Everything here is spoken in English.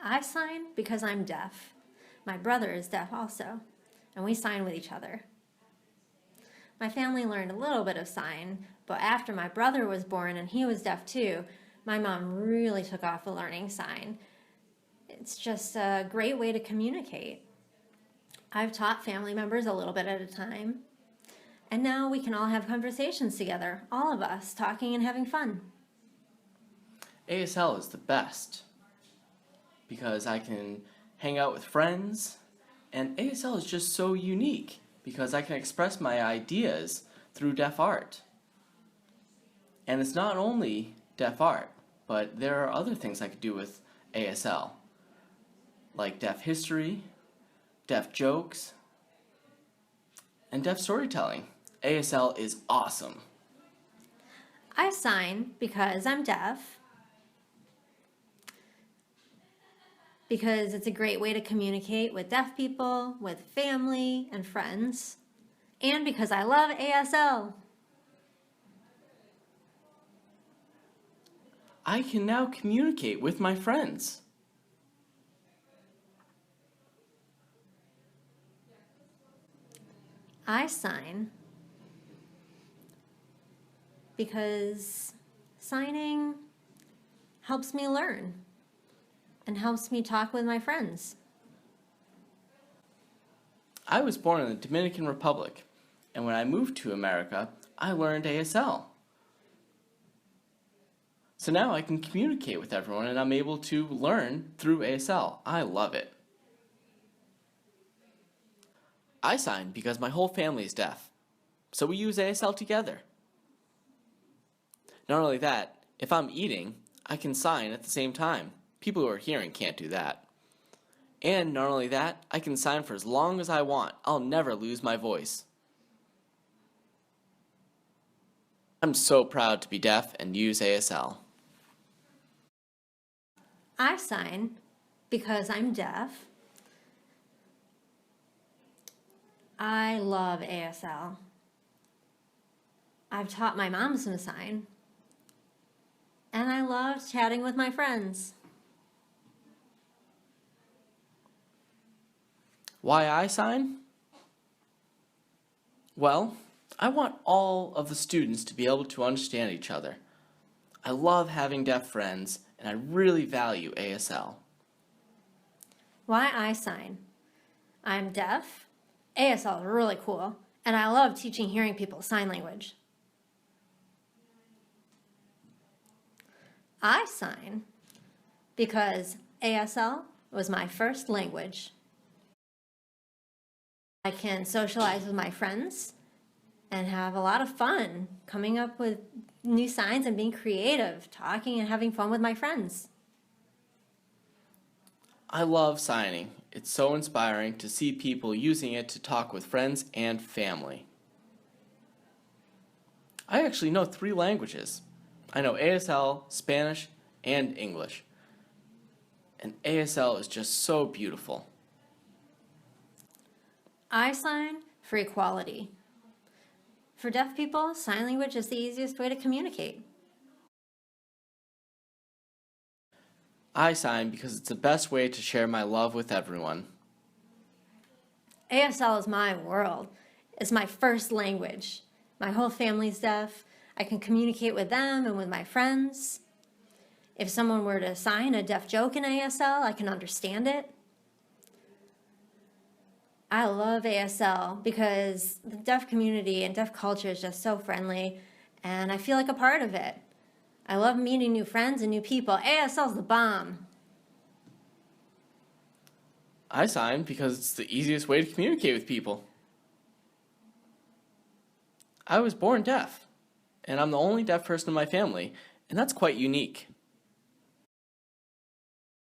I sign because I'm deaf. My brother is deaf also, and we sign with each other. My family learned a little bit of sign, but after my brother was born and he was deaf too, my mom really took off with learning sign. It's just a great way to communicate. I've taught family members a little bit at a time, and now we can all have conversations together, all of us, talking and having fun. ASL is the best because I can hang out with friends, and ASL is just so unique because I can express my ideas through deaf art. And it's not only deaf art, but there are other things I could do with ASL, like deaf history, deaf jokes, and deaf storytelling. ASL is awesome. I sign because I'm deaf, because it's a great way to communicate with deaf people, with family and friends, and because I love ASL. I can now communicate with my friends. I sign because signing helps me learn and helps me talk with my friends. I was born in the Dominican Republic, and when I moved to America, I learned ASL. So now I can communicate with everyone and I'm able to learn through ASL. I love it. I sign because my whole family is deaf, so we use ASL together. Not only that, if I'm eating, I can sign at the same time. People who are hearing can't do that. And not only that, I can sign for as long as I want. I'll never lose my voice. I'm so proud to be deaf and use ASL. I sign because I'm deaf. I love ASL. I've taught my mom some sign, and I love chatting with my friends. Why I sign? Well, I want all of the students to be able to understand each other. I love having deaf friends, and I really value ASL. Why I sign? I'm deaf. ASL is really cool, and I love teaching hearing people sign language. I sign because ASL was my first language. I can socialize with my friends and have a lot of fun coming up with new signs and being creative, talking and having fun with my friends. I love signing. It's so inspiring to see people using it to talk with friends and family. I actually know 3 languages. I know ASL, Spanish, and English. And ASL is just so beautiful. I sign for equality. For deaf people, sign language is the easiest way to communicate. I sign because it's the best way to share my love with everyone. ASL is my world. It's my first language. My whole family's deaf. I can communicate with them and with my friends. If someone were to sign a deaf joke in ASL, I can understand it. I love ASL because the deaf community and deaf culture is just so friendly, and I feel like a part of it. I love meeting new friends and new people. ASL's the bomb. I sign because it's the easiest way to communicate with people. I was born deaf, and I'm the only deaf person in my family, and that's quite unique.